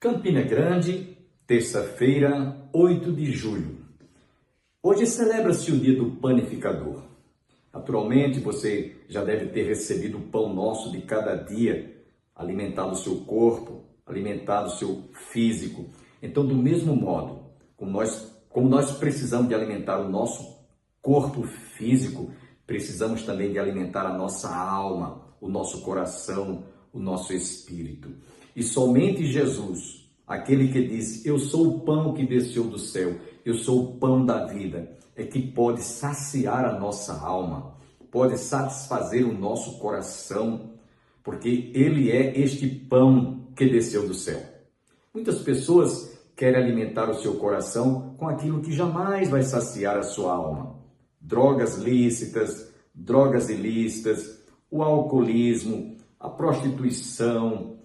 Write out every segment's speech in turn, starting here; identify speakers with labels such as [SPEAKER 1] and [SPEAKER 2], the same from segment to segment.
[SPEAKER 1] Campina Grande, terça-feira, 8 de julho. Hoje celebra-se o dia do panificador. Naturalmente, você já deve ter recebido o pão nosso de cada dia, alimentado o seu corpo, alimentado o seu físico. Então, do mesmo modo, como nós precisamos de alimentar o nosso corpo físico, precisamos também de alimentar a nossa alma, o nosso coração, o nosso espírito. E somente Jesus, aquele que diz, eu sou o pão que desceu do céu, eu sou o pão da vida, é que pode saciar a nossa alma, pode satisfazer o nosso coração, porque Ele é este pão que desceu do céu. Muitas pessoas querem alimentar o seu coração com aquilo que jamais vai saciar a sua alma. Drogas lícitas, drogas ilícitas, o alcoolismo, a prostituição,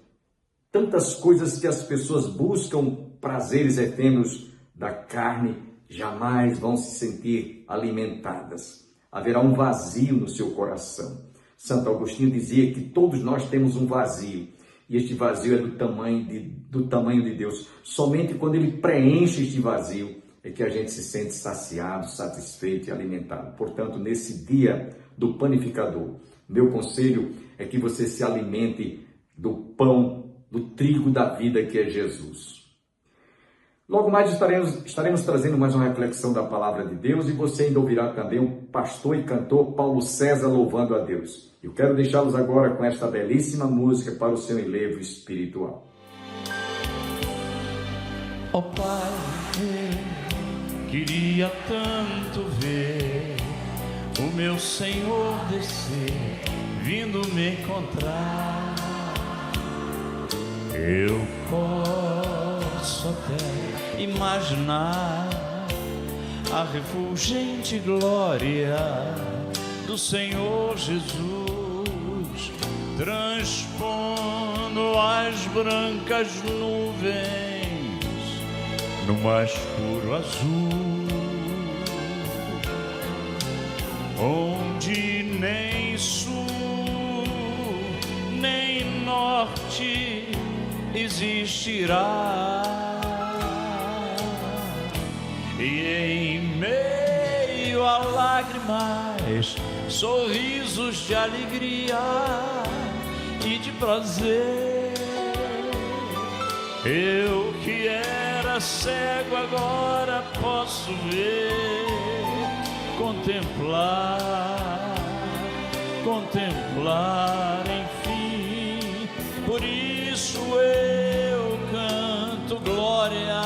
[SPEAKER 1] tantas coisas que as pessoas buscam, prazeres efêmeros da carne, jamais vão se sentir alimentadas. Haverá um vazio no seu coração. Santo Agostinho dizia que todos nós temos um vazio, e este vazio é do tamanho de Deus. Somente quando Ele preenche este vazio é que a gente se sente saciado, satisfeito e alimentado. Portanto, nesse dia do panificador, meu conselho é que você se alimente do pão, do trigo da vida que é Jesus. Logo mais estaremos trazendo mais uma reflexão da palavra de Deus e você ainda ouvirá também o pastor e cantor Paulo César louvando a Deus. Eu quero deixá-los agora com esta belíssima música para o seu enlevo espiritual.
[SPEAKER 2] Ó Pai, queria tanto ver o meu Senhor descer, vindo me encontrar. Eu posso até imaginar a refulgente glória do Senhor Jesus, transpondo as brancas nuvens no mais puro azul, onde nem sul, nem norte existirá, e em meio a lágrimas, sorrisos de alegria e de prazer. Eu que era cego agora posso ver, contemplar, enfim. Por isso eu canto glória,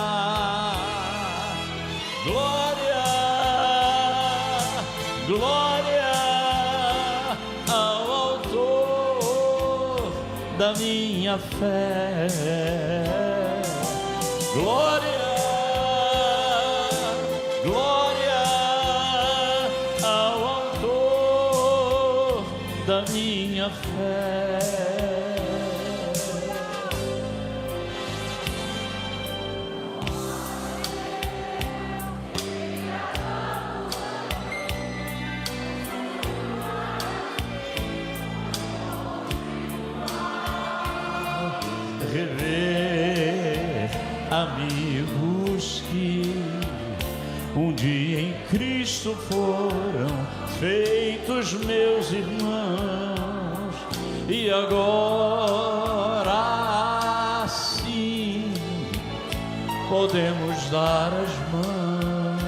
[SPEAKER 2] glória, glória ao autor da minha fé. Glória, glória ao autor da minha fé. Rever amigos que um dia em Cristo foram feitos meus irmãos, e agora sim podemos dar as mãos,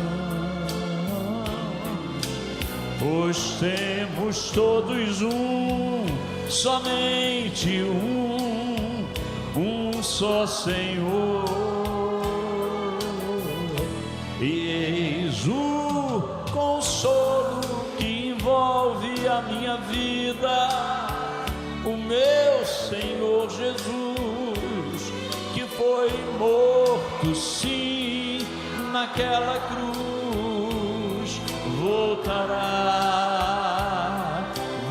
[SPEAKER 2] pois temos todos somente um só Senhor, e eis o consolo que envolve a minha vida, o meu Senhor Jesus, que foi morto sim naquela cruz,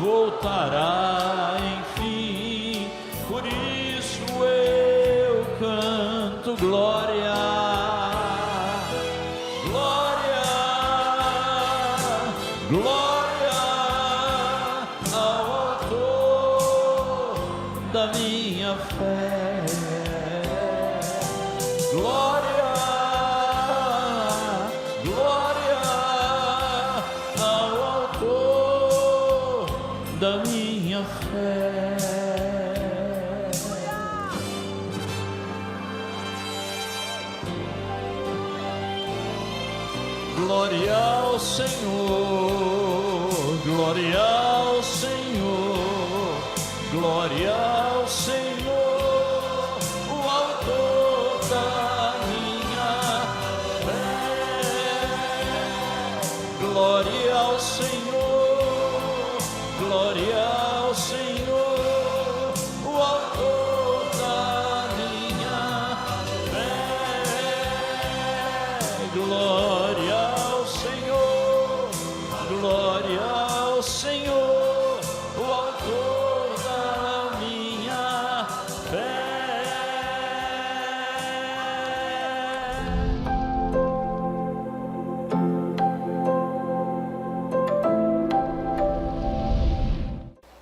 [SPEAKER 2] voltará enfim. Por isso eu canto glória, glória, glória ao autor da minha fé. glória, glória ao autor da minha fé. Glória ao Senhor, glória ao Senhor, glória ao Senhor, o autor da minha fé. Glória ao Senhor, glória ao Senhor, o autor da minha fé. Glória ao Senhor, glória ao Senhor, o autor da minha fé.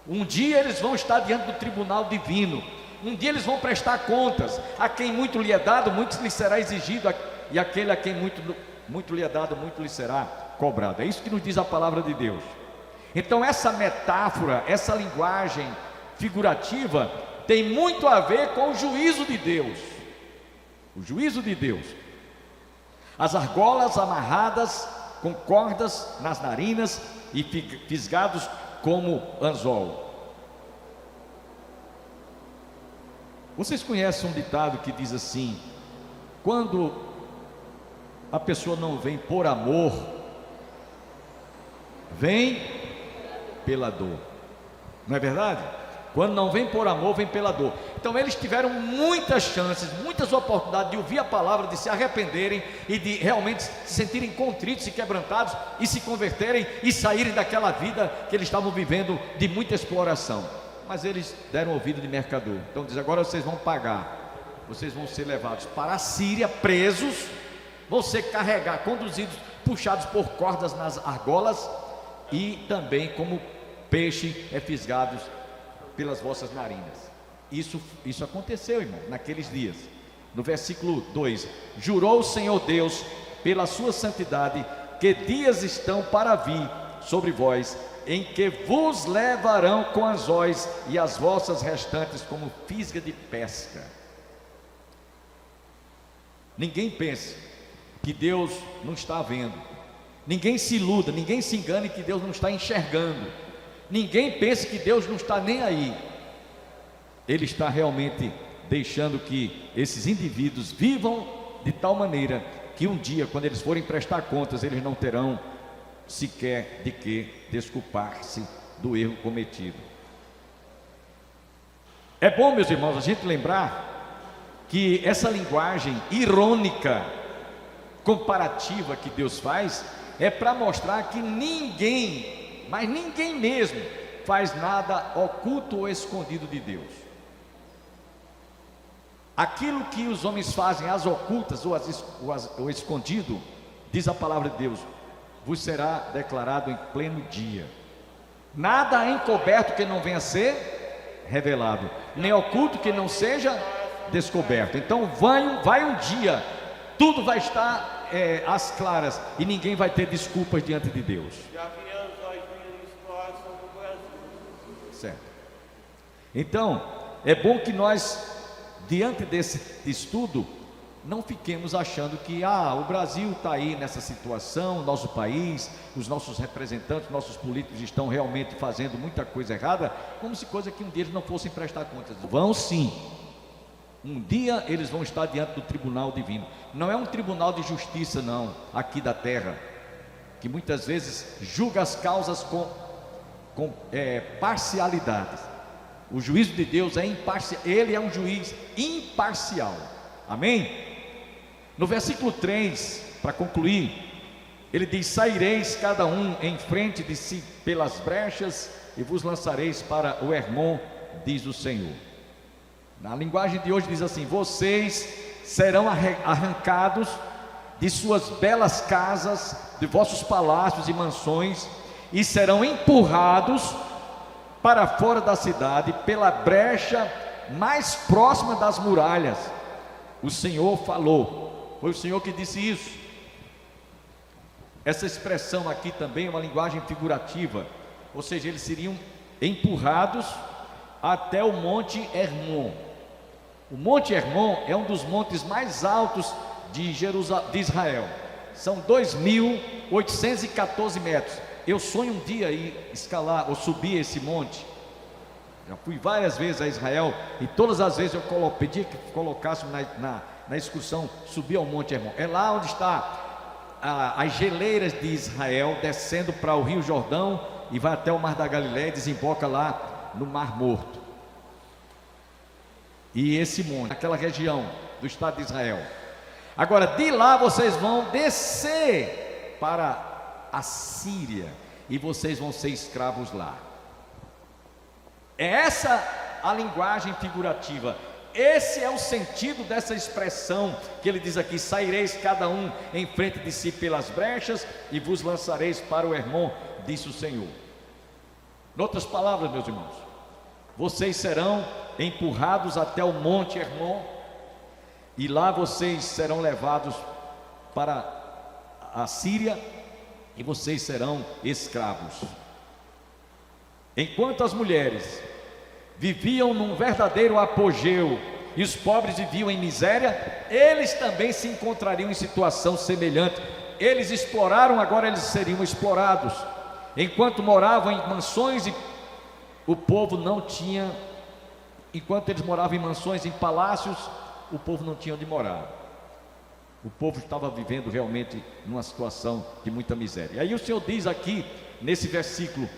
[SPEAKER 3] Um dia eles vão estar diante do tribunal divino. Um dia eles vão prestar contas. A quem muito lhe é dado, muito lhe será exigido, e aquele a quem muito lhe é dado, muito lhe será cobrado. É isso que nos diz a palavra de Deus. Então essa metáfora, essa linguagem figurativa tem muito a ver com o juízo de Deus. O juízo de Deus. As argolas amarradas com cordas nas narinas e fisgados como anzol. Vocês conhecem um ditado que diz assim: quando a pessoa não vem por amor, vem pela dor. Não é verdade? Quando não vem por amor, vem pela dor. Então eles tiveram muitas chances, muitas oportunidades de ouvir a palavra, de se arrependerem e de realmente se sentirem contritos e quebrantados e se converterem e saírem daquela vida que eles estavam vivendo de muita exploração. Mas eles deram ouvido de mercador. Então diz: agora vocês vão pagar, vocês vão ser levados para a Síria, presos, vão ser conduzidos, puxados por cordas nas argolas, e também como peixe fisgados pelas vossas narinas. Isso aconteceu, irmão, naqueles dias. No versículo 2: jurou o Senhor Deus pela sua santidade, que dias estão para vir sobre vós, em que vos levarão com anzóis e as vossas restantes como fisga de pesca. Ninguém pense que Deus não está vendo. Ninguém se iluda, ninguém se engane que Deus não está enxergando. Ninguém pense que Deus não está nem aí. Ele está realmente deixando que esses indivíduos vivam de tal maneira que um dia, quando eles forem prestar contas, eles não terão sequer de que desculpar-se do erro cometido. É bom, meus irmãos, a gente lembrar que essa linguagem irônica, comparativa que Deus faz, é para mostrar que ninguém, mas ninguém mesmo, faz nada oculto ou escondido de Deus. Aquilo que os homens fazem às ocultas ou escondido, diz a palavra de Deus, vos será declarado em pleno dia. Nada é encoberto que não venha a ser revelado, nem oculto que não seja descoberto. Então vai um dia, tudo vai estar às claras, e ninguém vai ter desculpas diante de Deus. Certo. Então é bom que nós, diante desse estudo, não fiquemos achando que o Brasil está aí nessa situação, nosso país, os nossos representantes, nossos políticos estão realmente fazendo muita coisa errada, como se coisa que um dia eles não fossem prestar contas. Vão sim. Um dia eles vão estar diante do tribunal divino. Não é um tribunal de justiça não, aqui da terra, que muitas vezes julga as causas com parcialidade. O juízo de Deus é imparcial, Ele é um juiz imparcial. Amém? No versículo 3, para concluir, ele diz: saireis cada um em frente de si pelas brechas e vos lançareis para o Hermon, diz o Senhor. Na linguagem de hoje diz assim: vocês serão arrancados de suas belas casas, de vossos palácios e mansões, e serão empurrados para fora da cidade pela brecha mais próxima das muralhas. o Senhor falou. Foi o Senhor que disse isso. Essa expressão aqui também é uma linguagem figurativa, ou seja, eles seriam empurrados até o Monte Hermon. O Monte Hermon é um dos montes mais altos de Israel. São 2.814 metros. Eu sonho um dia ir escalar ou subir esse monte. Já fui várias vezes a Israel e todas as vezes eu pedi que colocasse na excursão subir ao Monte Hermon. É lá onde está as geleiras de Israel, descendo para o Rio Jordão e vai até o Mar da Galileia e desemboca lá no Mar Morto. E esse monte, aquela região do estado de Israel. Agora, de lá vocês vão descer para a Síria e vocês vão ser escravos lá. É essa a linguagem figurativa. Esse é o sentido dessa expressão que ele diz aqui: saireis cada um em frente de si pelas brechas e vos lançareis para o Hermon, disse o Senhor. Em outras palavras, meus irmãos, vocês serão empurrados até o Monte Hermon e lá vocês serão levados para a Síria e vocês serão escravos. Enquanto as mulheres viviam num verdadeiro apogeu e os pobres viviam em miséria, eles também se encontrariam em situação semelhante. Eles exploraram, agora eles seriam explorados. Enquanto moravam em mansões, o povo não tinha, enquanto eles moravam em mansões, em palácios, o povo não tinha onde morar. O povo estava vivendo realmente numa situação de muita miséria. E aí o Senhor diz aqui, nesse versículo,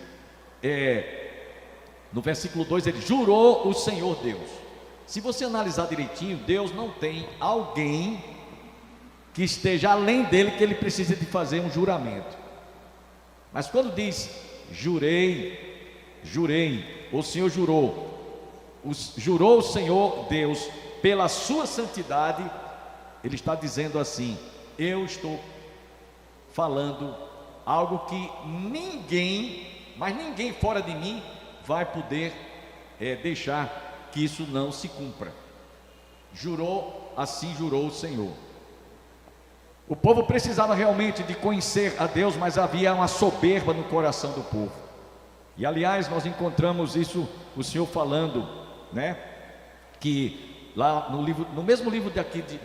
[SPEAKER 3] no versículo 2, ele jurou o Senhor Deus. Se você analisar direitinho, Deus não tem alguém que esteja além dele, que ele precise de fazer um juramento. Mas quando diz jurei, o Senhor jurou o Senhor Deus pela sua santidade, ele está dizendo assim: eu estou falando algo que ninguém, mas ninguém fora de mim vai poder deixar que isso não se cumpra. Assim jurou o Senhor. O povo precisava realmente de conhecer a Deus, mas havia uma soberba no coração do povo. E aliás, nós encontramos isso, o Senhor falando, né, que lá no mesmo livro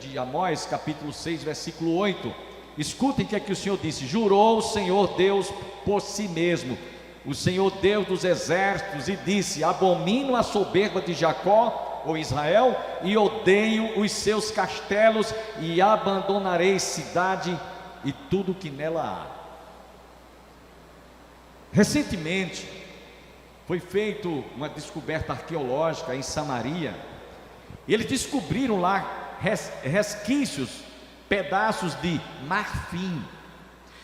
[SPEAKER 3] de Amós, capítulo 6, versículo 8, escutem o que é que o Senhor disse: jurou o Senhor Deus por si mesmo, o Senhor Deus dos exércitos, e disse: abomino a soberba de Jacó, ou Israel, e odeio os seus castelos, e abandonarei cidade e tudo que nela há. Recentemente foi feita uma descoberta arqueológica em Samaria. Eles descobriram lá resquícios, pedaços de marfim,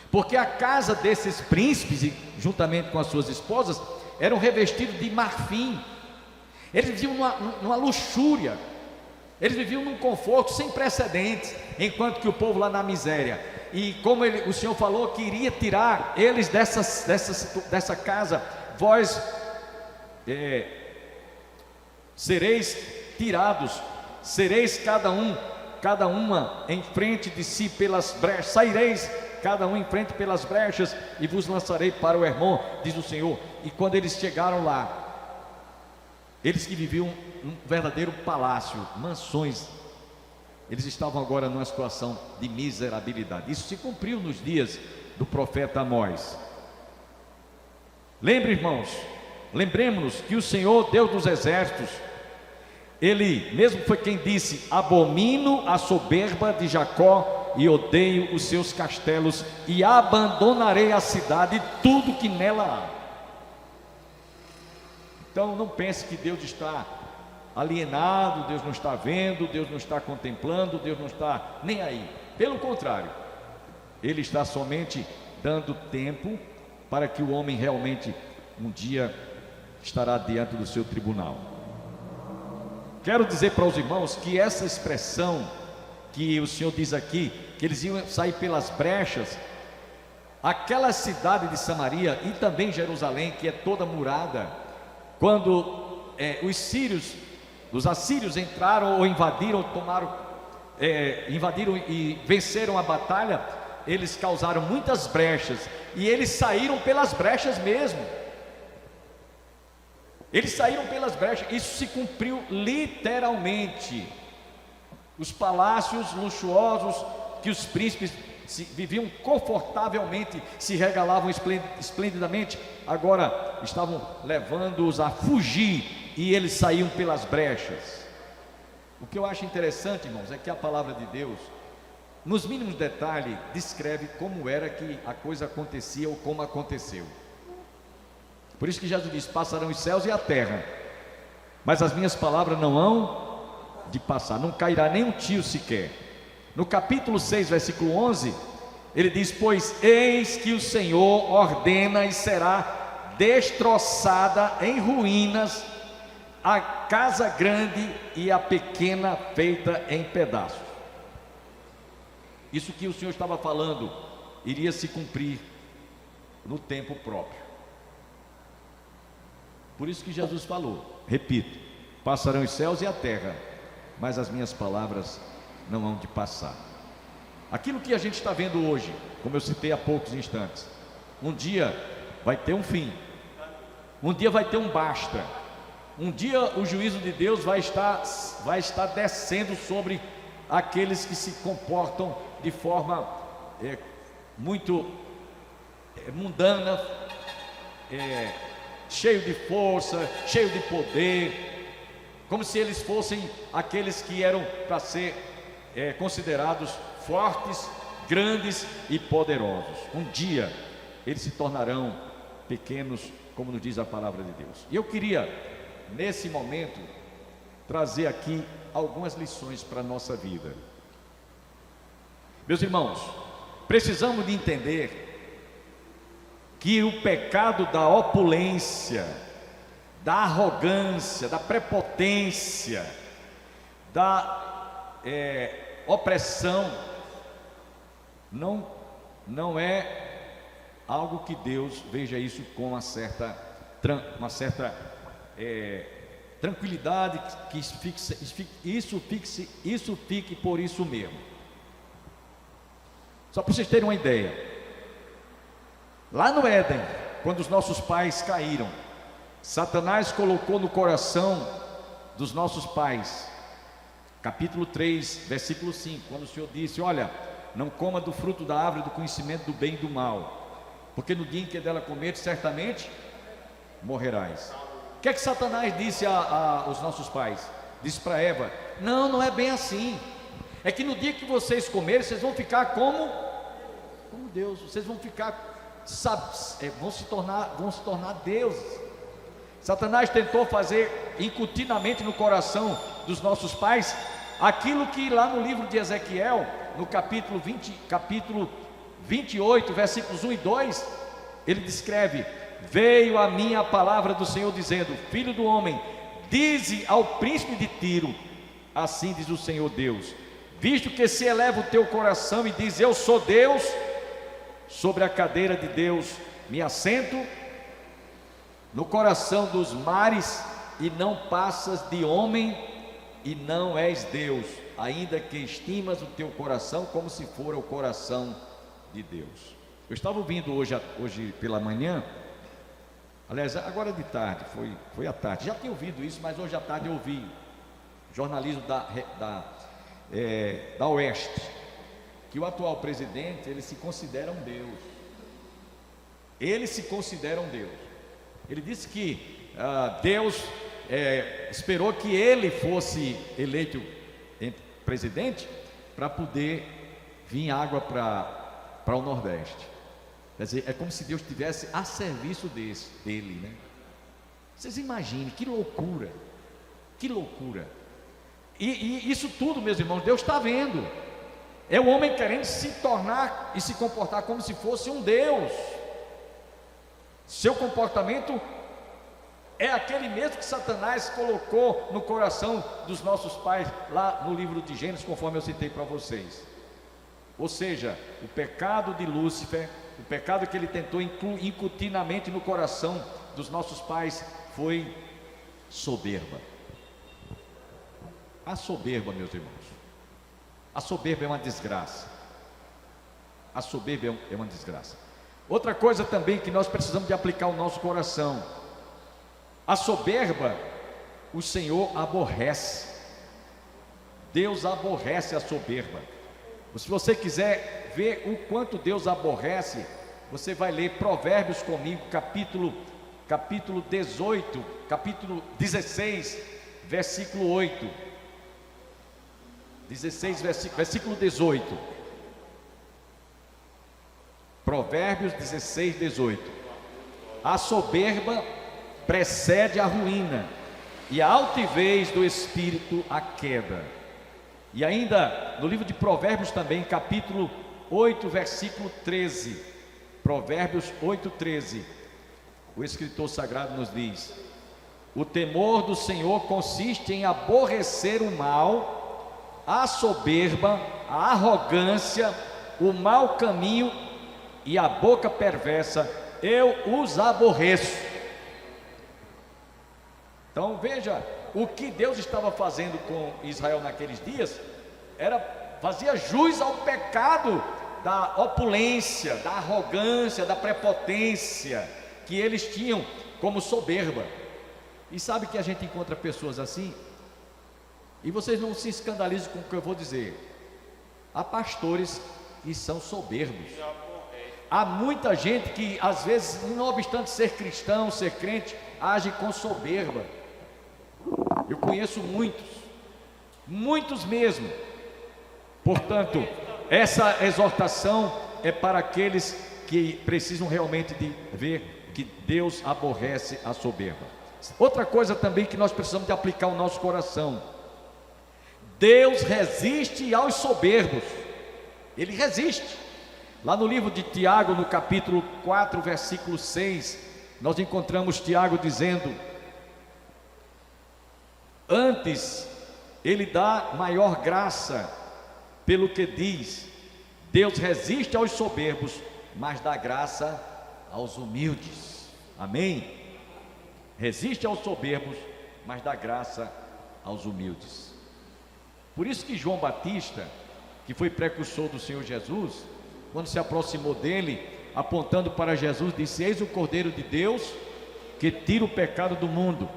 [SPEAKER 3] porque a casa desses príncipes, juntamente com as suas esposas, eram revestidos de marfim. Eles viviam numa luxúria, eles viviam num conforto sem precedentes, enquanto que o povo lá na miséria. E como o Senhor falou que iria tirar eles dessa casa, vós sereis tirados, sereis cada uma em frente de si pelas brechas, saireis cada um em frente pelas brechas e vos lançarei para o Hermon, diz o Senhor. E quando eles chegaram lá, eles que viviam num verdadeiro palácio, mansões, eles estavam agora numa situação de miserabilidade. Isso se cumpriu nos dias do profeta Amós. Lembremos-nos que o Senhor, Deus dos exércitos, Ele mesmo foi quem disse: abomino a soberba de Jacó e odeio os seus castelos, e abandonarei a cidade e tudo que nela há. Então não pense que Deus está alienado, Deus não está vendo, Deus não está contemplando, Deus não está nem aí. Pelo contrário, Ele está somente dando tempo para que o homem realmente um dia estará diante do seu tribunal. Quero dizer para os irmãos que essa expressão que o Senhor diz aqui, que eles iam sair pelas brechas, aquela cidade de Samaria e também Jerusalém, que é toda murada, quando os assírios entraram ou invadiram, tomaram invadiram e venceram a batalha, eles causaram muitas brechas, e eles saíram pelas brechas mesmo. Eles saíram pelas brechas, isso se cumpriu literalmente. Os palácios luxuosos que os príncipes viviam confortavelmente, se regalavam esplendidamente, agora estavam levando-os a fugir, e eles saíam pelas brechas. O que eu acho interessante, irmãos, é que a palavra de Deus, nos mínimos detalhes, descreve como era que a coisa acontecia ou como aconteceu. Por isso que Jesus diz: passarão os céus e a terra, mas as minhas palavras não hão de passar, não cairá nem um tio sequer. No capítulo 6, versículo 11, ele diz: pois eis que o Senhor ordena e será destroçada em ruínas a casa grande e a pequena feita em pedaços. Isso que o Senhor estava falando iria se cumprir no tempo próprio. Por isso que Jesus falou, repito: passarão os céus e a terra, mas as minhas palavras não hão de passar. Aquilo que a gente está vendo hoje, como eu citei há poucos instantes, um dia vai ter um fim, um dia vai ter um basta, um dia o juízo de Deus vai estar descendo sobre aqueles que se comportam de forma muito mundana, cheio de força, cheio de poder, como se eles fossem aqueles que eram para ser considerados fortes, grandes e poderosos. Um dia eles se tornarão pequenos, como nos diz a palavra de Deus. E eu queria, nesse momento, trazer aqui algumas lições para a nossa vida. Meus irmãos, precisamos de entender que o pecado da opulência, da arrogância, da prepotência, da opressão, não é algo que Deus veja isso com uma certa tranquilidade, que isso fique por isso mesmo. Só para vocês terem uma ideia, lá no Éden, quando os nossos pais caíram, Satanás colocou no coração dos nossos pais, capítulo 3, versículo 5, quando o Senhor disse: olha, não coma do fruto da árvore do conhecimento do bem e do mal, porque no dia em que dela comeres, certamente morrerás. O que é que Satanás disse aos nossos pais? Disse para Eva: não é bem assim, é que no dia que vocês comerem, vocês vão ficar como Deus, vocês vão ficar, vão se tornar deuses. Satanás tentou fazer incutinamente no coração dos nossos pais aquilo que lá no livro de Ezequiel, no capítulo 28, versículos 1 e 2, ele descreve: veio a mim a palavra do Senhor dizendo: filho do homem, dize ao príncipe de Tiro, assim diz o Senhor Deus, visto que se eleva o teu coração e diz: eu sou Deus, sobre a cadeira de Deus me assento no coração dos mares, e não passas de homem, e não és Deus, ainda que estimas o teu coração como se fora o coração de Deus. Eu estava ouvindo hoje pela manhã, aliás, agora de tarde, foi à tarde, já tinha ouvido isso, mas hoje à tarde eu ouvi jornalismo da Oeste, que o atual presidente, ele se considera um Deus. Ele se considera um Deus. Ele disse que Deus esperou que ele fosse eleito presidente para poder vir água para o Nordeste. Quer dizer, é como se Deus estivesse a serviço dele, né? Vocês imaginem, que loucura, que loucura. E isso tudo, meus irmãos, Deus está vendo. É o homem querendo se tornar e se comportar como se fosse um Deus. Seu comportamento é aquele mesmo que Satanás colocou no coração dos nossos pais lá no livro de Gênesis, conforme eu citei para vocês. Ou seja, o pecado de Lúcifer, o pecado que ele tentou incutir na mente e no coração dos nossos pais foi soberba. A soberba, meus irmãos. A soberba é uma desgraça. A soberba é uma desgraça. Outra coisa também que nós precisamos de aplicar ao nosso coração: a soberba, o Senhor aborrece. Deus aborrece a soberba. Se você quiser ver o quanto Deus aborrece, você vai ler Provérbios comigo, capítulo 18, capítulo 16, versículo 8. 16, versículo 18. Provérbios 16, 18. A soberba precede a ruína, e a altivez do espírito a queda. E ainda no livro de Provérbios também, capítulo 8, versículo 13. Provérbios 8, 13. O escritor sagrado nos diz: o temor do Senhor consiste em aborrecer o mal, a soberba, a arrogância, o mau caminho e a boca perversa. Eu os aborreço. Então veja, o que Deus estava fazendo com Israel naqueles dias fazia jus ao pecado da opulência, da arrogância, da prepotência que eles tinham como soberba. E sabe que a gente encontra pessoas assim? E vocês não se escandalizem com o que eu vou dizer. Há pastores que são soberbos. Há muita gente que às vezes, não obstante ser cristão, ser crente, age com soberba. Eu conheço muitos mesmo. Portanto, essa exortação é para aqueles que precisam realmente de ver que Deus aborrece a soberba. Outra coisa também que nós precisamos de aplicar ao nosso coração: Deus resiste aos soberbos. Ele resiste. Lá no livro de Tiago, no capítulo 4, versículo 6, nós encontramos Tiago dizendo: antes ele dá maior graça, pelo que diz: Deus resiste aos soberbos, mas dá graça aos humildes. Amém? Resiste aos soberbos, mas dá graça aos humildes. Por isso que João Batista, que foi precursor do Senhor Jesus, quando se aproximou dele, apontando para Jesus, disse: eis o Cordeiro de Deus que tira o pecado do mundo.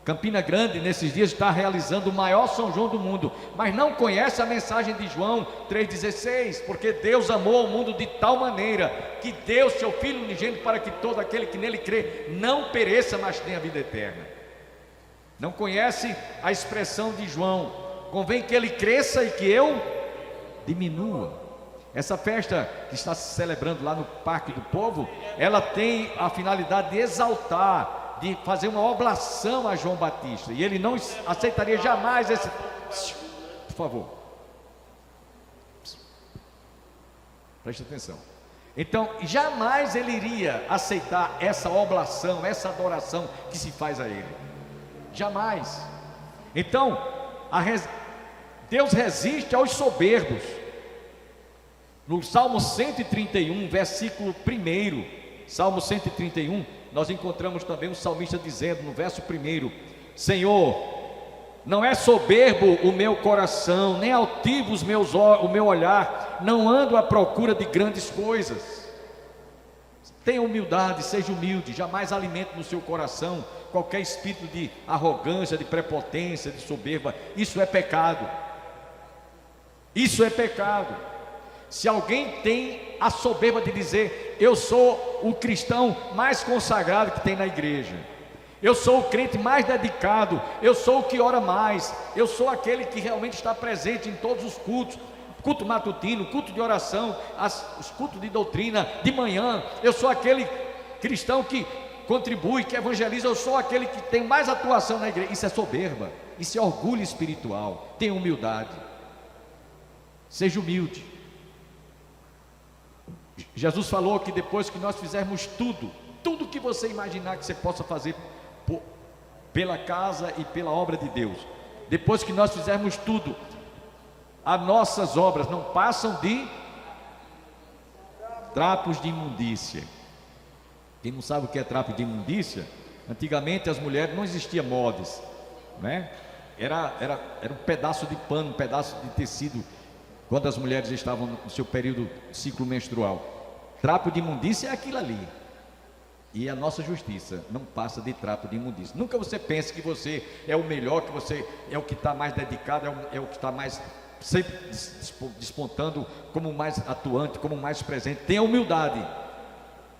[SPEAKER 3] Campina Grande nesses dias está realizando o maior São João do mundo, mas não conhece a mensagem de João 3,16, porque Deus amou o mundo de tal maneira que deu seu Filho unigênito para que todo aquele que nele crê não pereça, mas tenha vida eterna. Não conhece a expressão de João: convém que ele cresça e que eu diminua. Essa festa que está se celebrando lá no Parque do Povo, ela tem a finalidade de exaltar, de fazer uma oblação a João Batista, e ele não aceitaria jamais esse... Por favor, preste atenção. Então, jamais ele iria aceitar essa oblação, essa adoração que se faz a ele. Jamais. Então, Deus resiste aos soberbos. No Salmo 131, versículo 1, Salmo 131, nós encontramos também o salmista dizendo no verso 1: Senhor, não é soberbo o meu coração, nem altivo o meu olhar, não ando à procura de grandes coisas. Tenha humildade, seja humilde, jamais alimente no seu coração qualquer espírito de arrogância, de prepotência, de soberba. Isso é pecado. Isso é pecado. Se alguém tem a soberba de dizer: eu sou o cristão mais consagrado que tem na igreja, eu sou o crente mais dedicado, eu sou o que ora mais, eu sou aquele que realmente está presente em todos os cultos, culto matutino, culto de oração, os cultos de doutrina de manhã, eu sou aquele cristão que contribui, que evangeliza, eu sou aquele que tem mais atuação na igreja. Isso é soberba, isso é orgulho espiritual. Tenha humildade, seja humilde. Jesus falou que depois que nós fizermos tudo que você imaginar que você possa fazer pela casa e pela obra de Deus, depois que nós fizermos tudo, as nossas obras não passam de trapos de imundícia. Quem não sabe o que é trapo de imundícia, antigamente as mulheres, não existia modas, né? Era um pedaço de pano, um pedaço de tecido quando as mulheres estavam no seu período ciclo menstrual. Trapo de imundícia é aquilo ali. E a nossa justiça não passa de trapo de imundícia. Nunca você pense que você é o melhor, que você é o que está mais dedicado, é o que está mais sempre despontando como mais atuante, como mais presente. Tenha humildade.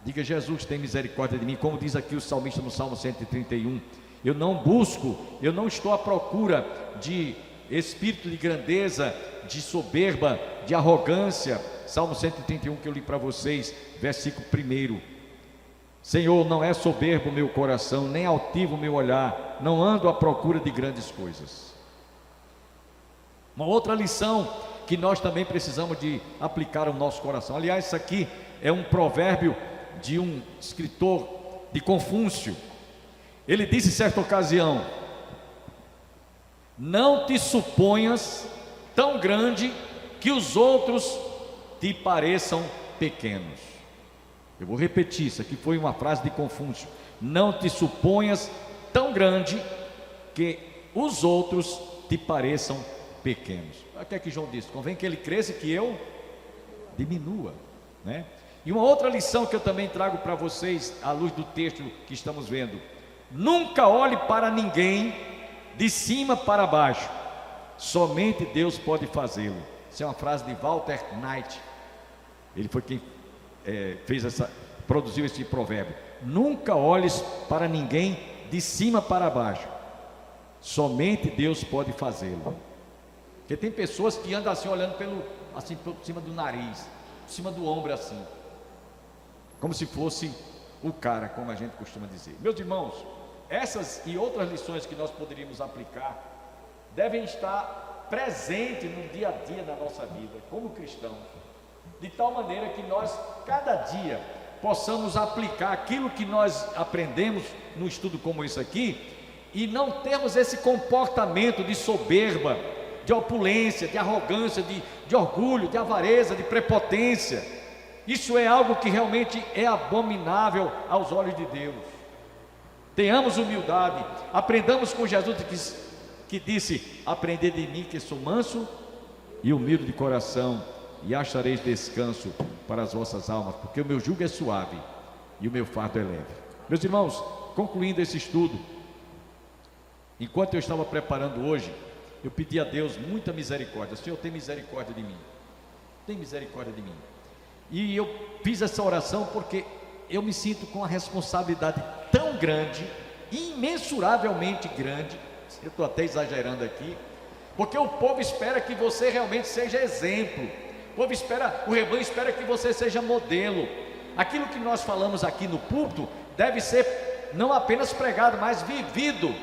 [SPEAKER 3] Diga: Jesus, tem misericórdia de mim. Como diz aqui o salmista no Salmo 131. Eu não estou à procura de espírito de grandeza, de soberba, de arrogância. Salmo 131 que eu li para vocês, versículo 1. Senhor, não é soberbo o meu coração, nem altivo o meu olhar, não ando à procura de grandes coisas. Uma outra lição que nós também precisamos de aplicar ao nosso coração. Aliás, isso aqui é um provérbio de um escritor de Confúcio. Ele disse em certa ocasião: não te suponhas tão grande que os outros te pareçam pequenos. Eu vou repetir, isso aqui foi uma frase de Confúcio. Não te suponhas tão grande que os outros te pareçam pequenos. O que é que João disse? Convém que ele cresça e que eu diminua, né? E uma outra lição que eu também trago para vocês, à luz do texto que estamos vendo: nunca olhe para ninguém de cima para baixo, somente Deus pode fazê-lo. Isso é uma frase de Walter Knight. Ele foi quem produziu esse provérbio. Nunca olhes para ninguém de cima para baixo, somente Deus pode fazê-lo. Porque tem pessoas que andam assim, olhando por cima do nariz, por cima do ombro, assim, como se fosse o cara, como a gente costuma dizer. Meus irmãos, essas e outras lições que nós poderíamos aplicar devem estar presentes no dia a dia da nossa vida como cristãos, de tal maneira que nós, cada dia, possamos aplicar aquilo que nós aprendemos num estudo como esse aqui, e não termos esse comportamento de soberba, de opulência, de arrogância, de orgulho, de avareza, de prepotência. Isso é algo que realmente é abominável aos olhos de Deus. Tenhamos humildade, aprendamos com Jesus que disse: aprendei de mim que sou manso e humilde de coração, e achareis descanso para as vossas almas, porque o meu jugo é suave e o meu fardo é leve. Meus irmãos, concluindo esse estudo, enquanto eu estava preparando hoje, eu pedi a Deus muita misericórdia. Senhor, tem misericórdia de mim, tem misericórdia de mim. E eu fiz essa oração porque eu me sinto com uma responsabilidade tão grande, imensuravelmente grande. Eu estou até exagerando aqui, porque o povo espera que você realmente seja exemplo. O rebanho espera que você seja modelo. Aquilo que nós falamos aqui no púlpito deve ser não apenas pregado, mas vivido.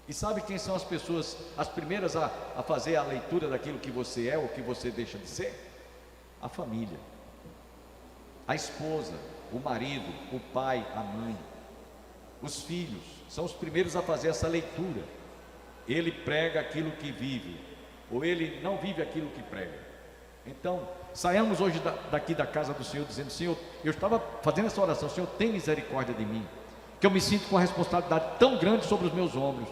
[SPEAKER 3] E sabe quem são as pessoas, as primeiras a fazer a leitura daquilo que você é ou que você deixa de ser? A família, a esposa, o marido, o pai, a mãe, os filhos, são os primeiros a fazer essa leitura. Ele prega aquilo que vive, ou ele não vive aquilo que prega. Então, saiamos hoje daqui da casa do Senhor dizendo: Senhor, eu estava fazendo essa oração, Senhor, tem misericórdia de mim, que eu me sinto com uma responsabilidade tão grande sobre os meus ombros,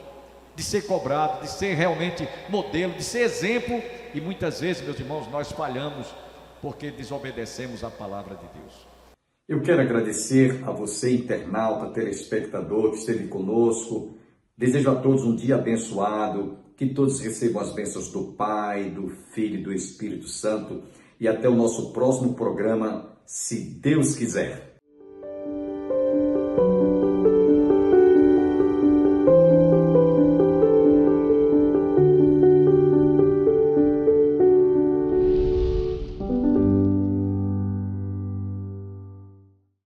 [SPEAKER 3] de ser cobrado, de ser realmente modelo, de ser exemplo. E muitas vezes, meus irmãos, nós falhamos porque desobedecemos a palavra de Deus.
[SPEAKER 1] Eu quero agradecer a você, internauta, telespectador que esteve conosco. Desejo a todos um dia abençoado, que todos recebam as bênçãos do Pai, do Filho e do Espírito Santo. E até o nosso próximo programa, se Deus quiser.